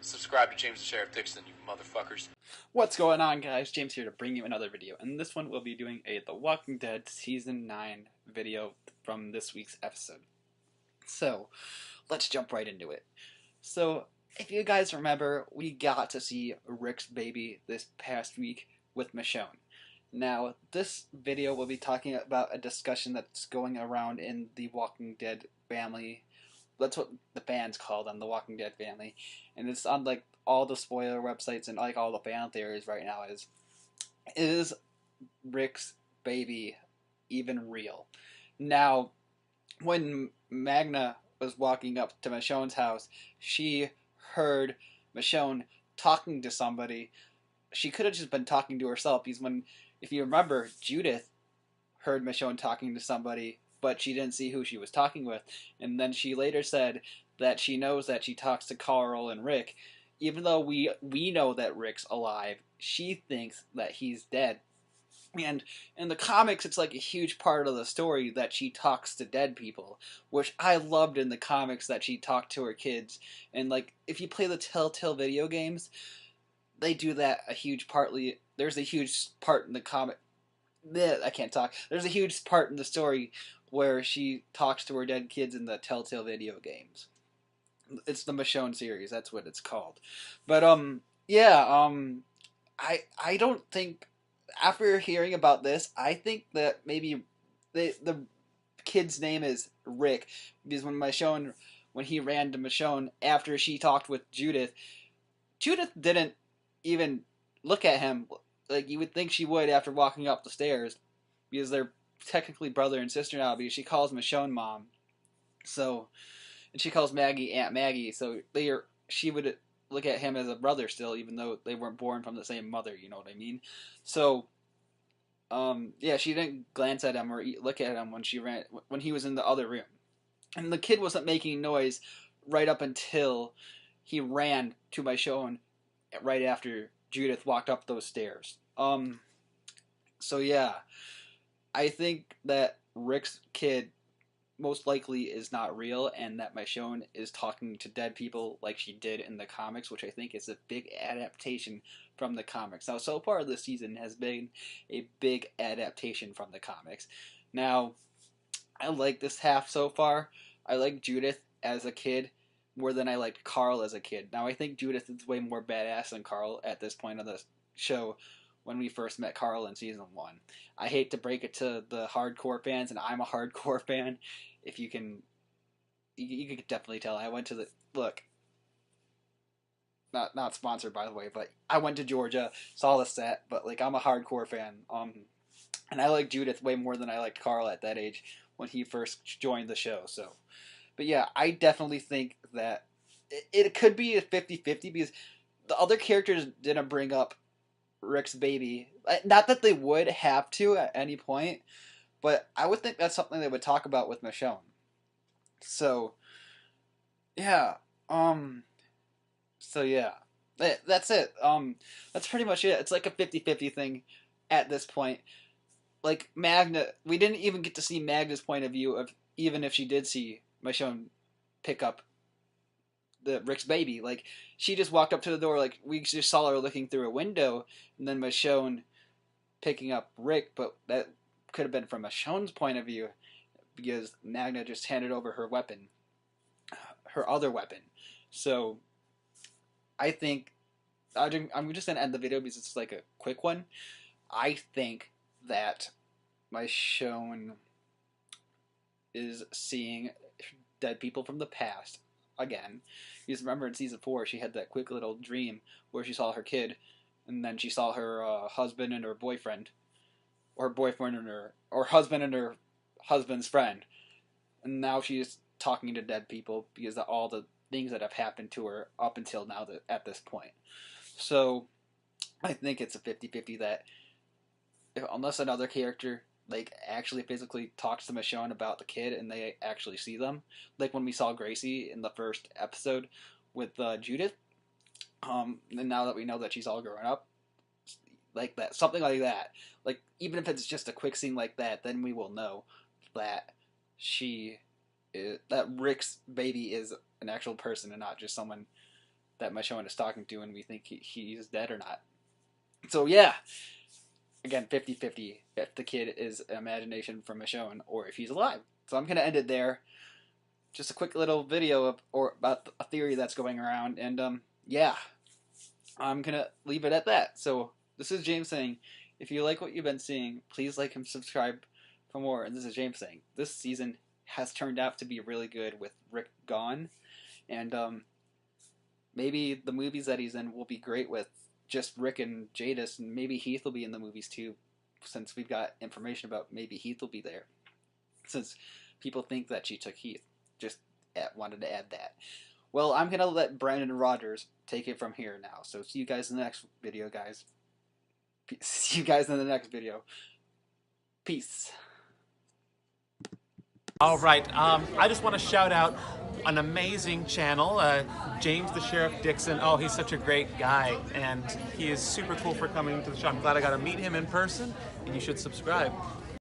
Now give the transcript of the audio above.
Subscribe to James the Sheriff Dixon, you motherfuckers. What's going on, guys? James here to bring you another video, and this one we'll be doing a The Walking Dead Season 9 video from this week's episode. So, let's jump right into it. So, if you guys remember, we got to see Rick's baby this past week with Michonne. Now, this video will be talking about a discussion that's going around in the Walking Dead family. That's what the band's called on the Walking Dead family, and it's on like all the spoiler websites and like all the fan theories right now is Rick's baby even real? Now, when Magna was walking up to Michonne's house, she heard Michonne talking to somebody. She could have just been talking to herself, because if you remember, Judith heard Michonne talking to somebody, but she didn't see who she was talking with. And then she later said that she knows that she talks to Carl and Rick. Even though we know that Rick's alive, she thinks that he's dead. And in the comics, it's like a huge part of the story that she talks to dead people, which I loved in the comics, that she talked to her kids. And like, if you play the Telltale video games, they do that a huge partly. There's a huge part in the comic. I can't talk. There's a huge part in the story where she talks to her dead kids in the Telltale video games. It's the Michonne series, that's what it's called. But I don't think, after hearing about this, I think that maybe the kid's name is Rick, because when he ran to Michonne after she talked with Judith didn't even look at him like you would think she would after walking up the stairs, because they're technically brother and sister now, because she calls Michonne Mom. So, and she calls Maggie Aunt Maggie, so she would look at him as a brother still, even though they weren't born from the same mother, you know what I mean? So, yeah, she didn't glance at him or look at him when he was in the other room. And the kid wasn't making noise right up until he ran to Michonne right after Judith walked up those stairs. So yeah, I think that Rick's kid most likely is not real, and that Michonne is talking to dead people like she did in the comics, which I think is a big adaptation from the comics. Now, so far this season has been a big adaptation from the comics. Now, I like this half so far. I like Judith as a kid more than I liked Carl as a kid. Now, I think Judith is way more badass than Carl at this point of the show when we first met Carl in Season 1. I hate to break it to the hardcore fans, and I'm a hardcore fan. If you can definitely tell. I went to not sponsored, by the way, but I went to Georgia, saw the set, but like, I'm a hardcore fan. And I like Judith way more than I liked Carl at that age when he first joined the show. So, but yeah, I definitely think that it could be a 50-50, because the other characters didn't bring up Rick's baby. Not that they would have to at any point, but I would think that's something they would talk about with Michonne. So, yeah. So yeah. That's it. That's pretty much it. It's like a 50-50 thing at this point. Like, Magna, we didn't even get to see Magna's point of view of even if she did see Michonne pick up the Rick's baby. Like, she just walked up to the door, like, we just saw her looking through a window, and then Michonne picking up Rick, but that could have been from Michonne's point of view, because Magna just handed over her weapon, her other weapon. So, I think, I'm just going to end the video because it's like a quick one. I think that Michonne is seeing dead people from the past again. Because remember, in Season 4, she had that quick little dream where she saw her kid, and then she saw her husband and her boyfriend, or boyfriend and or husband and her husband's friend. And now she's talking to dead people because of all the things that have happened to her up until now, at this point. So, I think it's a 50-50 that, unless another character like actually physically talks to Michonne about the kid and they actually see them, like when we saw Gracie in the first episode with Judith, and now that we know that she's all grown up, like that, something like that, like even if it's just a quick scene like that, then we will know that that Rick's baby is an actual person and not just someone that Michonne is talking to, and we think he's dead or not. So yeah, again, 50-50 if the kid is imagination from Michonne or if he's alive. So I'm gonna end it there. Just a quick little video about a theory that's going around, and yeah, I'm gonna leave it at that. So this is James saying, if you like what you've been seeing, please like and subscribe for more. And this is James saying, this season has turned out to be really good with Rick gone, and maybe the movies that he's in will be great with just Rick and Jadis, and maybe Heath will be in the movies too, since we've got information about maybe Heath will be there, since people think that she took Heath. Just wanted to add that. Well, I'm going to let Brandon Rogers take it from here now. So see you guys in the next video, guys. See you guys in the next video. Peace. All right, I just want to shout out an amazing channel, James the Sheriff Dixon. Oh, he's such a great guy, and he is super cool for coming to the show. I'm glad I got to meet him in person, and you should subscribe.